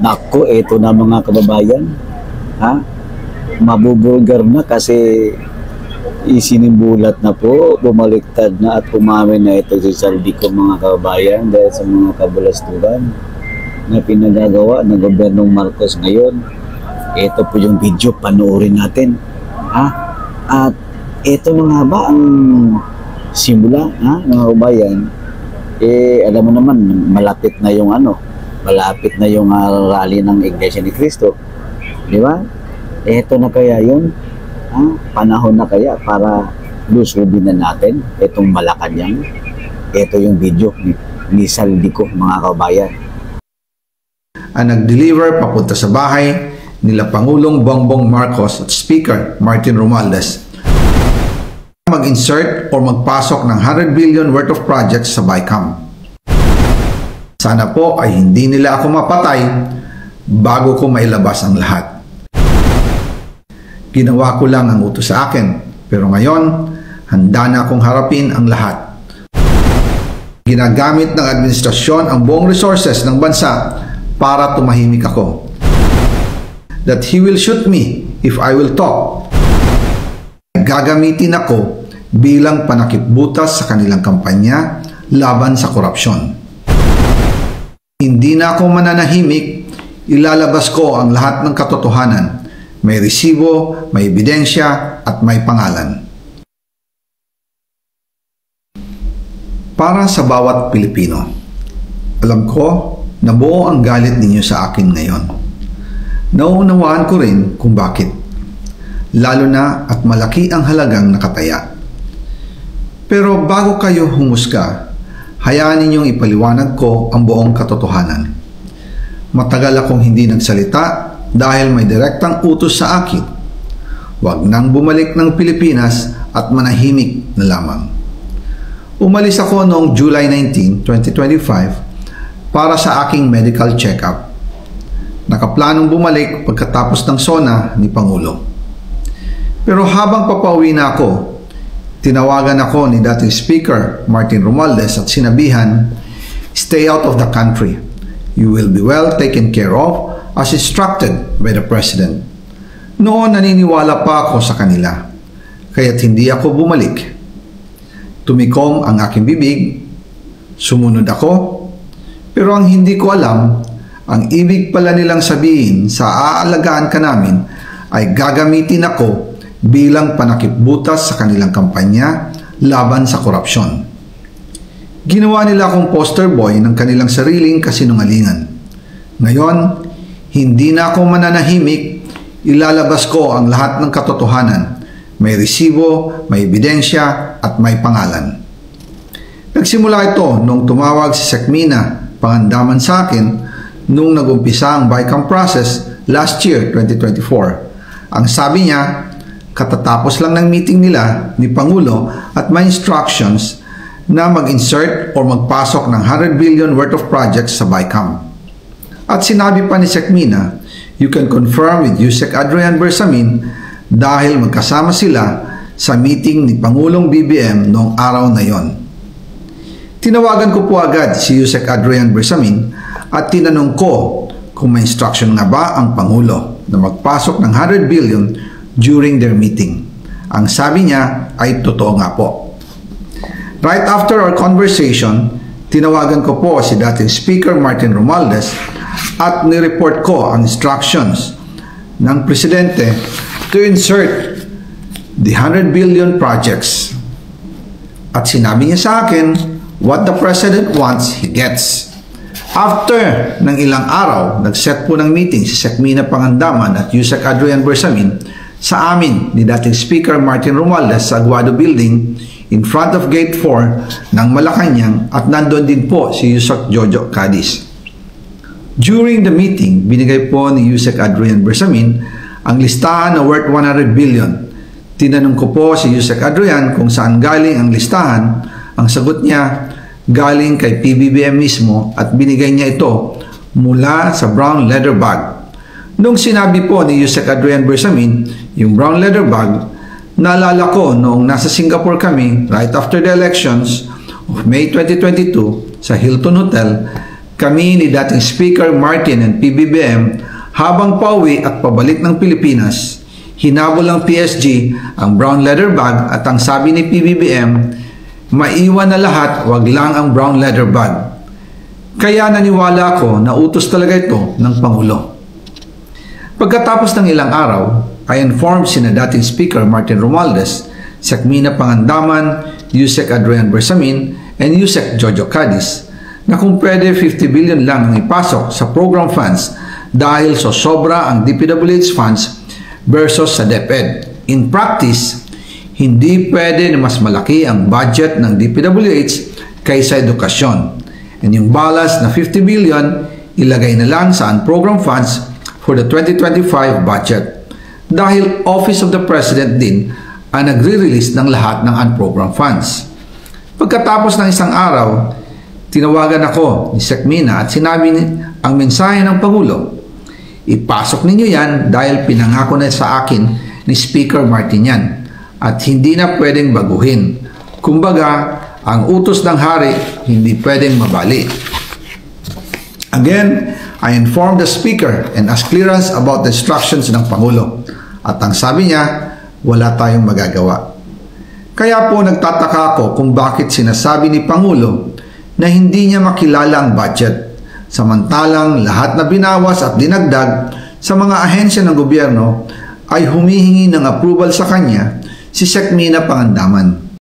Naku, eto na mga kababayan. Ha? Mabubulgar na kasi isinimbulat na po, bumaliktad na at umamin na ito si Saldico mga kababayan dahil sa mga kabalastugan na pinagagawa ng gobyernong Marcos ngayon. Ito po yung video, panoorin natin. Ha? At ito na nga ba ang simula, ha, mga kababayan? Alam mo naman, malapit na yung rally ng Iglesia ni Cristo. Di ba? Ito na kaya yun? Panahon na kaya para lusubin na natin itong Malacanang. Ito yung video ni Saldico mga kababayan. Ang nag-deliver papunta sa bahay nila Pangulong Bongbong Marcos at Speaker Martin Romualdez mag-insert o magpasok ng 100 billion worth of projects sa BICAM. Sana po ay hindi nila ako mapatay bago ko mailabas ang lahat. Ginawa ko lang ang utos sa akin, pero ngayon, handa na akong harapin ang lahat. Ginagamit ng administrasyon ang buong resources ng bansa para tumahimik ako. That he will shoot me if I will talk. Gagamitin ako bilang panakipbutas sa kanilang kampanya laban sa korupsyon. Hindi na ako mananahimik, ilalabas ko ang lahat ng katotohanan. May resibo, may ebidensya, at may pangalan. Para sa bawat Pilipino, alam ko na buo ang galit ninyo sa akin ngayon. Nauunawaan ko rin kung bakit. Lalo na at malaki ang halagang nakataya. Pero bago kayo humusga, hayaan ninyong ipaliwanag ko ang buong katotohanan. Matagal akong hindi nagsalita dahil may direktang utos sa akin. Huwag nang bumalik ng Pilipinas at manahimik na lamang. Umalis ako noong July 19, 2025 para sa aking medical check-up. Nakaplanong bumalik pagkatapos ng SONA ni Pangulo. Pero habang papauwi na ako, tinawagan ako ni dating Speaker Martin Romualdez at sinabihan, "Stay out of the country. You will be well taken care of as instructed by the President." Noon naniniwala pa ako sa kanila, kaya't hindi ako bumalik. Tumikom ang aking bibig, sumunod ako, pero ang hindi ko alam, ang ibig pala nilang sabihin sa aalagaan ka namin ay gagamitin ako bilang panakipbutas sa kanilang kampanya laban sa korupsyon. Ginawa nila akong poster boy ng kanilang sariling kasinungalingan. Ngayon, hindi na ako mananahimik, ilalabas ko ang lahat ng katotohanan. May resibo, may ebidensya, at may pangalan. Nagsimula ito nung tumawag si Sekmina Pangandaman sa akin nung nag-umpisa ang BICAM process last year, 2024. Ang sabi niya, katatapos lang ng meeting nila ni Pangulo at may instructions na mag-insert o magpasok ng 100 billion worth of projects sa BICAM. At sinabi pa ni Sekmina, you can confirm with Yusek Adrian Bersamin dahil magkasama sila sa meeting ni Pangulong BBM noong araw na yon. Tinawagan ko po agad si Yusek Adrian Bersamin at tinanong ko kung may instruction nga ba ang Pangulo na magpasok ng 100 billion during their meeting. Ang sabi niya ay totoo nga po. Right after our conversation, tinawagan ko po si dating Speaker Martin Romualdez at nireport ko ang instructions ng Presidente to insert the 100 billion projects. At sinabi niya sa akin, what the President wants, he gets. After ng ilang araw, nag-set po ng meeting si Sekmina Pangandaman at Yusek Adrian Bersamin sa amin ni dating Speaker Martin Romualdez sa Aguado Building in front of Gate 4 ng Malacanang at nandoon din po si Yusek Jojo Cadiz. During the meeting, binigay po ni Yusek Adrian Bersamin ang listahan na worth 100 billion. Tinanong ko po si Yusek Adrian kung saan galing ang listahan. Ang sagot niya, galing kay PBBM mismo at binigay niya ito mula sa brown leather bag. Nung sinabi po ni Yusek Adrian Bersamin, yung brown leather bag, naalala ko noong nasa Singapore kami right after the elections of May 2022 sa Hilton Hotel, kami ni dating Speaker Martin and PBBM habang pauwi at pabalik ng Pilipinas, hinabol ng PSG ang brown leather bag at ang sabi ni PBBM, maiwan na lahat, wag lang ang brown leather bag. Kaya naniwala ako na utos talaga ito ng Pangulo. Pagkatapos ng ilang araw, I informed sina dating Speaker Martin Romualdez, Sec. Mina Pangandaman, Yusek Adrian Bersamin, and Yusek Jojo Cadiz na kung pwede 50 billion lang ang ipasok sa program funds dahil so sobra ang DPWH funds versus sa DepEd. In practice, hindi pwede na mas malaki ang budget ng DPWH kaysa edukasyon. And yung balas na 50 billion, ilagay na lang sa unprogram funds for the 2025 budget. Dahil Office of the President din ang nagre-release ng lahat ng unprogram funds. Pagkatapos ng isang araw, tinawagan ako ni Sec. Mina at sinabi ang mensahe ng Pangulo, ipasok ninyo yan dahil pinangako na sa akin ni Speaker Martin yan at hindi na pwedeng baguhin. Kumbaga, ang utos ng hari hindi pwedeng mabali. Again, I informed the Speaker and asked clearance about the instructions ng Pangulo. At ang sabi niya, wala tayong magagawa. Kaya po nagtataka ako kung bakit sinasabi ni Pangulo na hindi niya makilala ang budget, samantalang lahat na binawas at dinagdag sa mga ahensya ng gobyerno ay humihingi ng approval sa kanya si Sec. Mina Pangandaman.